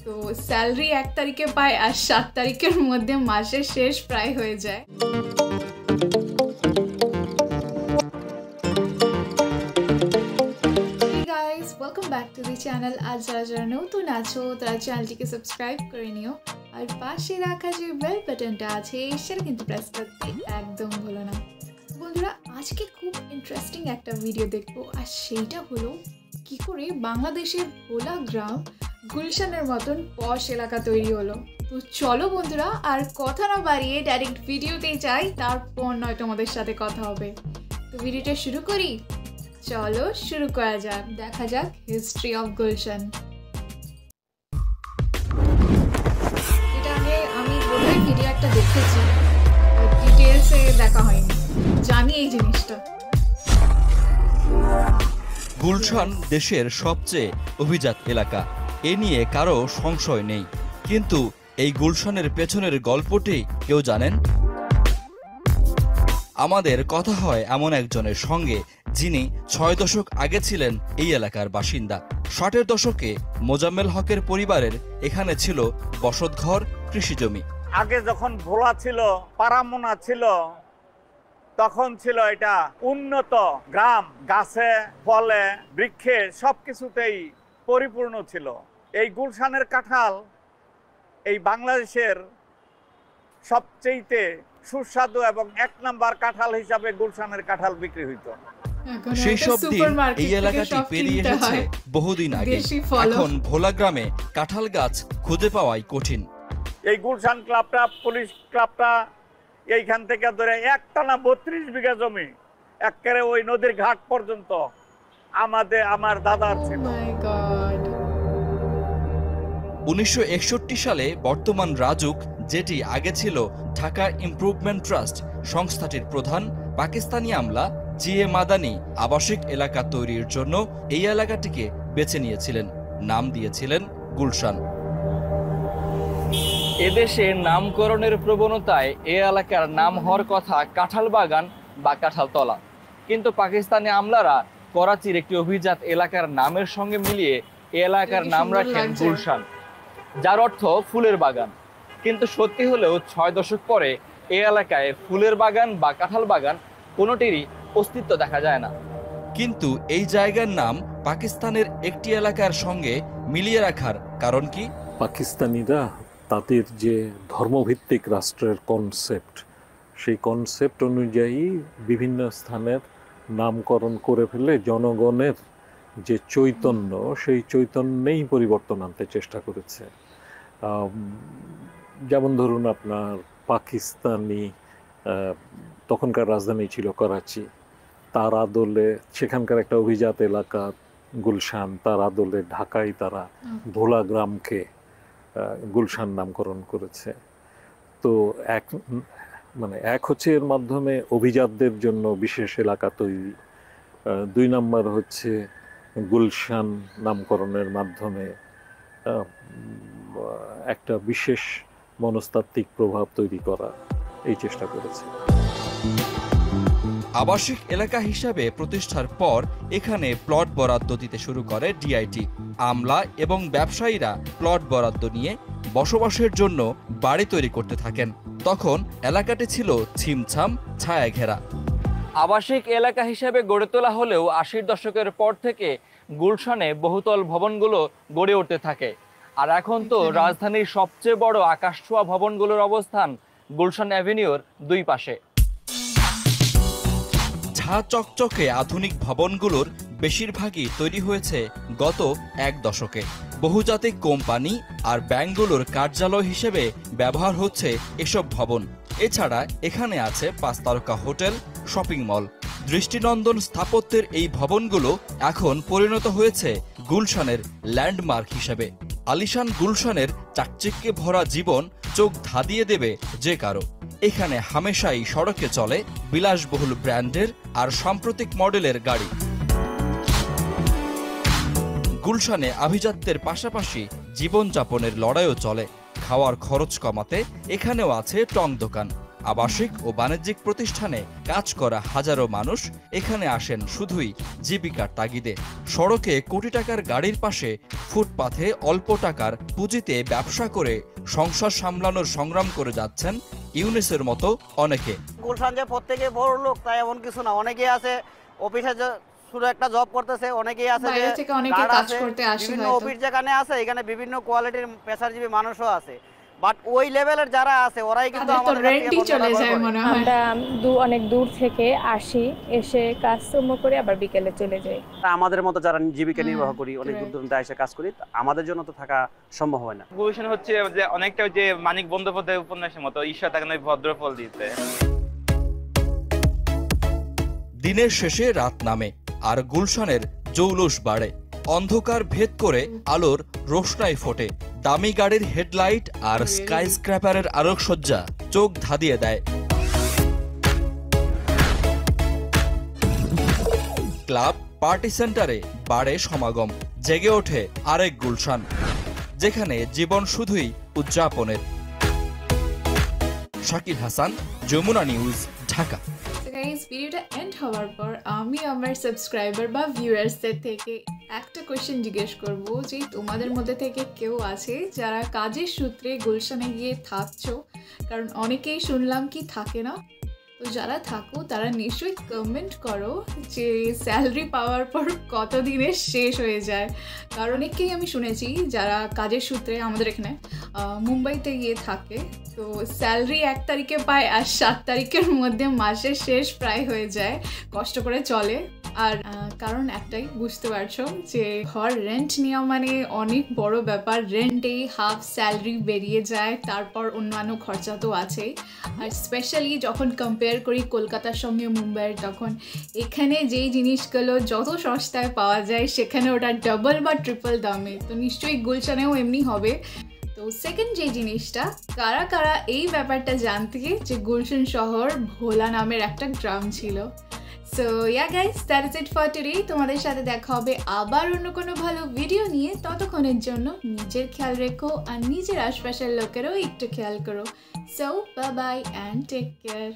তো স্যালারি 1 তারিখে পায় আর 7 তারিখের মধ্যে মাসের শেষ প্রায় হয়ে যায়। Welcome back to the channel. আজ যারা নতুন আছো তারা চ্যানেলটিকে সাবস্ক্রাইব করে নিও, আর পাশে রাখা যে বেল বাটনটা আছে সেটা কিন্তু প্রেস করতে একদম ভুলো না। বন্ধুরা, আজকে খুব ইন্টারেস্টিং একটা ভিডিও দেখবো, আর সেইটা হলো কি করে বাংলাদেশের ভোলা গ্রাম গুলশানের মতন পশ এলাকা তৈরি হলো। তো চলো বন্ধুরা, আর কথা না বাড়িয়ে ডাইরেক্ট ভিডিওতেই যাই, তারপর নয়তো আমাদের সাথে কথা হবে। তো ভিডিওটা শুরু করি, চলো শুরু করা যাক, দেখা যাক হিস্ট্রি অফ গুলশান। এটা আগে আমি বোধহয় ভিডিও একটা দেখেছি, ডিটেলসে দেখা হয়নি, জানি এই জিনিসটা। গুলশান দেশের সবচেয়ে অভিজাত এলাকা, এ নিয়ে কারো সংশয় নেই। কিন্তু এই গুলশানের পেছনের গল্পটি কেউ জানেন? আমাদের কথা হয় এমন একজনের সঙ্গে যিনি 6 দশক আগে ছিলেন এই এলাকার বাসিন্দা। 60-এর দশকে মোজাম্মেল হকের পরিবারের এখানে ছিল বসতঘর, কৃষিজমি। আগে যখন ভোলা ছিল, পারামোনা ছিল, তখন ছিল এটা উন্নত গ্রাম, গাছে ফলে বৃক্ষে সবকিছুতেই পরিপূর্ণ ছিল। এই গুলশানের কাঁঠাল এই বাংলাদেশের সবচেয়ে সুস্বাদু এবং 1 নাম্বার কাঁঠাল হিসাবে গুলশানের কাঁঠাল বিক্রি হইতো। সেই সব দিন এই এলাকাটি পেরিয়ে এসেছে বহুদিন আগে। এখন ভোলা গ্রামে কাঁঠাল গাছ খুঁজে পাওয়াই কঠিন। এই গুলশান ক্লাবটা, পুলিশ ক্লাবটা এইখান থেকে ধরে একটানা 32 বিঘা জমি একেবারে ওই নদীর ঘাট পর্যন্ত আমার দাদার ছিল। 1961 সালে বর্তমান রাজুক, যেটি আগে ছিল ঢাকা ইমপ্রুভমেন্ট ট্রাস্ট সংস্থাটির প্রধান, পাকিস্তানি আমলা জিএ মাদানি আবাসিক এলাকা তৈরির জন্য এই এলাকাটিকে বেছে নিয়েছিলেন, নাম দিয়েছিলেন গুলশান। এদেশে নামকরণের প্রবণতায় এ এলাকার নাম হওয়ার কথা কাঁঠাল বাগান বা কাঁঠালতলা, কিন্তু পাকিস্তানি আমলারা করাচির একটি অভিজাত এলাকার নামের সঙ্গে মিলিয়ে এ এলাকার নাম রাখেন গুলশান, যার অর্থ ফুলের বাগান। কিন্তু সত্যি হলেও 6 দশক পরে এ এলাকায় ফুলের বাগান বা কাঁঠাল বাগান কোনোটিরই অস্তিত্ব দেখা যায় না। কিন্তু এই জায়গার নাম পাকিস্তানের একটি এলাকার সঙ্গে মিলিয়ে রাখার কারণ কি? পাকিস্তানিরা তাদের যে ধর্মভিত্তিক রাষ্ট্রের কনসেপ্ট, সেই কনসেপ্ট অনুযায়ী বিভিন্ন স্থানের নামকরণ করে ফেলে জনগণের যে চৈতন্য, সেই চৈতন্যেই পরিবর্তন আনতে চেষ্টা করেছে। যেমন ধরুন আপনার পাকিস্তানি তখনকার রাজধানী ছিল করাচি, তার আদলে সেখানকার একটা অভিজাত এলাকা গুলশান, তার আদলে ঢাকায় তারা ভোলা গ্রামকে গুলশান নামকরণ করেছে। তো এক হচ্ছে এর মাধ্যমে অভিজাতদের জন্য বিশেষ এলাকা তৈরি, 2 নাম্বার হচ্ছে গুলশান নামকরণের মাধ্যমে একটা বিশেষ মনস্তাত্ত্বিক প্রভাব তৈরি করা, এই চেষ্টা করেছে। আবাসিক এলাকা হিসাবে প্রতিষ্ঠার পর এখানে প্লট বরাদ্দ দিতে শুরু করে ডিআইটি। আমলা এবং ব্যবসায়ীরা প্লট বরাদ্দ নিয়ে বসবাসের জন্য বাড়ি তৈরি করতে থাকেন। তখন এলাকাটি ছিল ছিমছাম ছায়া ঘেরা। আবাসিক এলাকা হিসেবে গড়ে তোলা হলেও 80-র দশকের পর থেকে গুলশানে বহুতল ভবনগুলো গড়ে উঠতে থাকে। আর এখন তো রাজধানীর সবচেয়ে বড় আকাশছোঁয়া ভবনগুলোর অবস্থান গুলশান অ্যাভিনিউর 2 পাশে। ঝা চকচকে আধুনিক ভবনগুলোর বেশিরভাগই তৈরি হয়েছে গত 1 দশকে। বহুজাতিক কোম্পানি আর ব্যাংকগুলোর কার্যালয় হিসেবে ব্যবহার হচ্ছে এসব ভবন। এছাড়া এখানে আছে 5 তারকা হোটেল, শপিং মল। দৃষ্টিনন্দন স্থাপত্যের এই ভবনগুলো এখন পরিণত হয়েছে গুলশানের ল্যান্ডমার্ক হিসেবে। আলিশান গুলশানের চাকচিক্যে ভরা জীবন চোখ ধাঁধিয়ে দেবে যে কারো। এখানে হামেশাই সড়কে চলে বিলাসবহুল ব্র্যান্ডের আর সাম্প্রতিক মডেলের গাড়ি। গুলশানে আভিজাত্যের পাশাপাশি জীবনযাপনের লড়াইও চলে। খাওয়ার খরচ কমাতে এখানেও আছে টং দোকান। আবাসিক ও বাণিজ্যিক প্রতিষ্ঠানে কাজ করা হাজারো মানুষ এখানে আসেন শুধুই জীবিকার তাগিদে। সড়কে কোটি টাকার গাড়ির পাশে ফুটপাথে অল্প টাকার পুঁজিতে ব্যবসা করে সংসার সামলানোর সংগ্রাম করে যাচ্ছেন ইউনুসের মতো অনেকে। গুলশান যে প্রত্যেকে বড় লোক তাই এমন কিছু না, অনেকেই আছে অফিসে শুধু একটা জব করতেছে, অনেকেই আছে বাইরে থেকে অনেকে কাজ করতে আসে, বিভিন্ন হয়তো অফিস যেখানে আছে এখানে বিভিন্ন কোয়ালিটির পেশাজীবী মানুষও আছে, বাট ওই লেভেলের যারা আছে ওরাই কিন্তু তাদের তো আমাদের কাছ থেকে রেন্টই চলে যায় মনে হয়। আমরা অনেক দূর থেকে আসি, এসে কাজকর্ম করে আবার বিকেলে চলে যাই। আমাদের মতো যারা জীবিকা নির্বাহ করি, অনেক দূর দূরান্তে এসে কাজ করি, আমাদের জন্য তো থাকা সম্ভব হয় না। গুলশান হচ্ছে যে অনেকটা যে মানিক বন্দ্যোপাধ্যায় উপন্যাসের মতো, ঈশ্বর তাকে ভদ্র ফল দিতে। দিনের শেষে রাত নামে আর গুলশানের জৌলুস বাড়ে। অন্ধকার ভেদ করে আলোর রোশনাই ফোটে। দামি গাড়ির হেডলাইট আর স্কাই স্ক্র্যাপারের আলোকসজ্জা চোখ ধাঁধিয়ে দেয়। ক্লাব, পার্টি সেন্টারে বাড়ে সমাগম। জেগে ওঠে আরেক গুলশান, যেখানে জীবন শুধুই উদযাপনের। শাকিল হাসান, যমুনা নিউজ, ঢাকা। গাইস, ভিডিওটা এন্ড হওয়ার পর আমি আমার সাবস্ক্রাইবার বা ভিউয়ার্সদের থেকে একটা কোয়েশ্চেন জিজ্ঞেস করব যে তোমাদের মধ্যে থেকে কেউ আছে যারা কাজের সূত্রে গুলশানে গিয়ে থাকছো? কারণ অনেকেই শুনলাম কি থাকে না। তো যারা থাকো তারা নিশ্চয়ই কমেন্ট করো যে স্যালারি পাওয়ার পর কত দিনে শেষ হয়ে যায়। কারণ অনেকেই আমি শুনেছি যারা কাজের সূত্রে আমাদের এখানে মুম্বাইতে গিয়ে থাকে, তো স্যালারি 1 তারিখে পায় আর 7 তারিখের মধ্যে মাসের শেষ প্রায় হয়ে যায়, কষ্ট করে চলে। আর কারণ একটাই, বুঝতে পারছো যে ঘর রেন্ট নেওয়া মানে অনেক বড় ব্যাপার। রেন্টেই হাফ স্যালারি বেরিয়ে যায়, তারপর অন্যান্য খরচা তো আছেই। আর স্পেশালি যখন কম্পেয়ার করি কলকাতার সঙ্গে মুম্বাইয়ের, তখন এখানে যেই জিনিসগুলো যত সস্তায় পাওয়া যায় সেখানে ওটা ডাবল বা ট্রিপল দামে। তো নিশ্চয়ই গুলশানেও এমনি হবে। তো সেকেন্ড যে জিনিসটা, কারা কারা এই ব্যাপারটা জানতে যে গুলশান শহর ভোলা নামের একটা গ্রাম ছিল। So yeah guys, that is it for today. তোমাদের সাথে দেখা হবে আবার অন্য কোনো ভালো ভিডিও নিয়ে। ততক্ষণের জন্য নিজের খেয়াল রেখো আর নিজের আশপাশের লোকেরও একটু খেয়াল করো। So bye bye and take care.